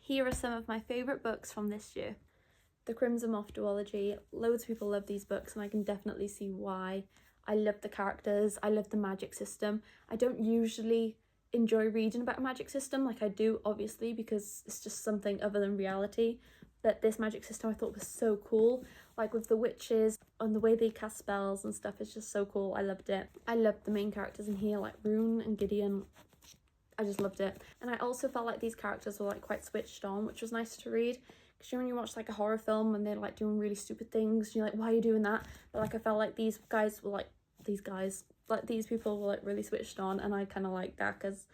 Here are some of my favourite books from this year. The Crimson Moth duology. Loads of people love these books and I can definitely see why. I love the characters, I love the magic system. I don't usually enjoy reading about a magic system, like I do obviously because it's just something other than reality, but this magic system I thought was so cool, like with the witches and the way they cast spells and stuff is just so cool. I loved it. I loved the main characters in here, like Rune and Gideon. I just loved it. And I also felt like these characters were like quite switched on, which was nice to read, because when you watch like a horror film and they're like doing really stupid things, you're like, why are you doing that? But like I felt like these people were like really switched on, and I kind of like that because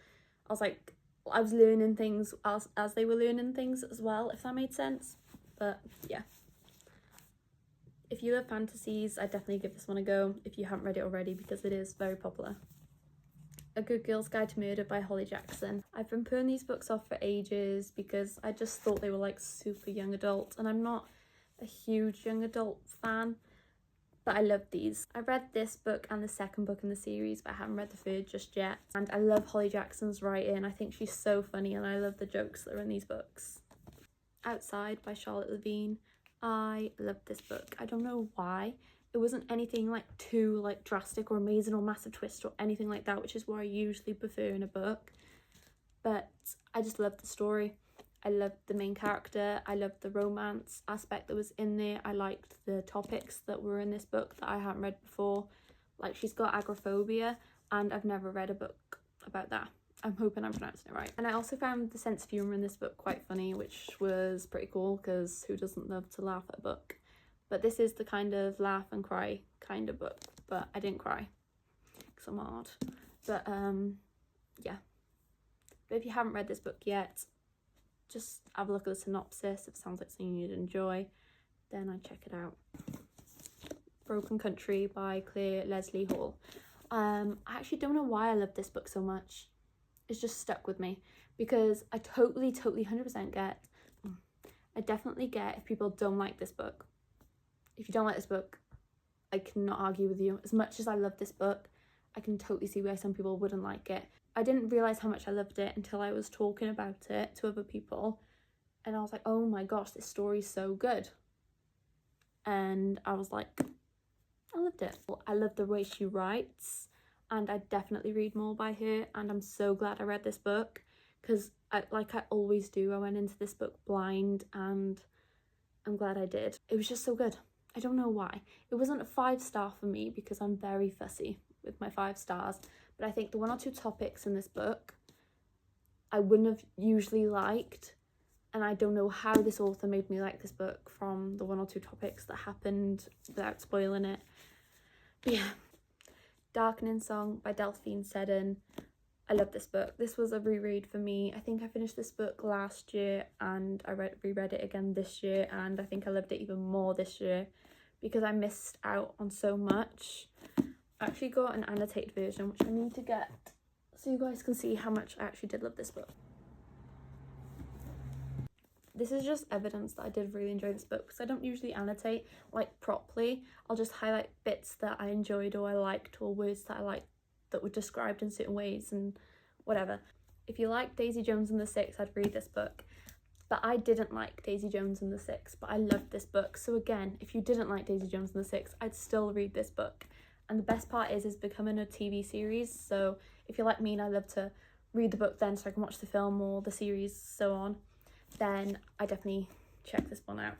I was like, I was learning things as they were learning things as well, if that made sense. But yeah, if you love fantasies, I definitely give this one a go if you haven't read it already, because it is very popular. A Good Girl's Guide to Murder by Holly Jackson. I've been putting these books off for ages because I just thought they were like super young adult, and I'm not a huge young adult fan, but I love these. I read this book and the second book in the series, but I haven't read the third just yet. And I love Holly Jackson's writing. I think she's so funny and I love the jokes that are in these books. Outside by Charlotte Levine. I love this book. I don't know why. It wasn't anything like too like drastic or amazing or massive twist or anything like that, which is what I usually prefer in a book. But I just loved the story. I loved the main character. I loved the romance aspect that was in there. I liked the topics that were in this book that I hadn't read before. Like, she's got agoraphobia and I've never read a book about that. I'm hoping I'm pronouncing it right. And I also found the sense of humour in this book quite funny, which was pretty cool because who doesn't love to laugh at a book? But this is the kind of laugh and cry kind of book, but I didn't cry because I'm hard. But yeah. But if you haven't read this book yet, just have a look at the synopsis. If it sounds like something you'd enjoy, then I'd check it out. Broken Country by Claire Leslie Hall. I actually don't know why I love this book so much. It's just stuck with me because I totally 100% get, I definitely get if people don't like this book. If you don't like this book, I cannot argue with you. As much as I love this book, I can totally see why some people wouldn't like it. I didn't realise how much I loved it until I was talking about it to other people, and I was like, oh my gosh, this story's so good. And I was like, I loved it. I love the way she writes, and I'd definitely read more by her, and I'm so glad I read this book because like I always do, I went into this book blind and I'm glad I did. It was just so good. I don't know why. It wasn't a 5-star for me because I'm very fussy with my 5 stars, but I think the 1 or 2 topics in this book I wouldn't have usually liked, and I don't know how this author made me like this book from the 1 or 2 topics that happened without spoiling it. But yeah, Darkening Song by Delphine Seddon. I love this book. This was a reread for me. I think I finished this book last year and I reread it again this year, and I think I loved it even more this year because I missed out on so much. I actually got an annotated version, which I need to get so you guys can see how much I actually did love this book. This is just evidence that I did really enjoy this book because I don't usually annotate like properly. I'll just highlight bits that I enjoyed or I liked, or words that I liked that were described in certain ways and whatever. If you like Daisy Jones and the Six, I'd read this book. But I didn't like Daisy Jones and the Six, but I loved this book. So again, if you didn't like Daisy Jones and the Six, I'd still read this book. And the best part is it's becoming a TV series. So if you're like me and I love to read the book then so I can watch the film or the series, so on, then I definitely check this one out.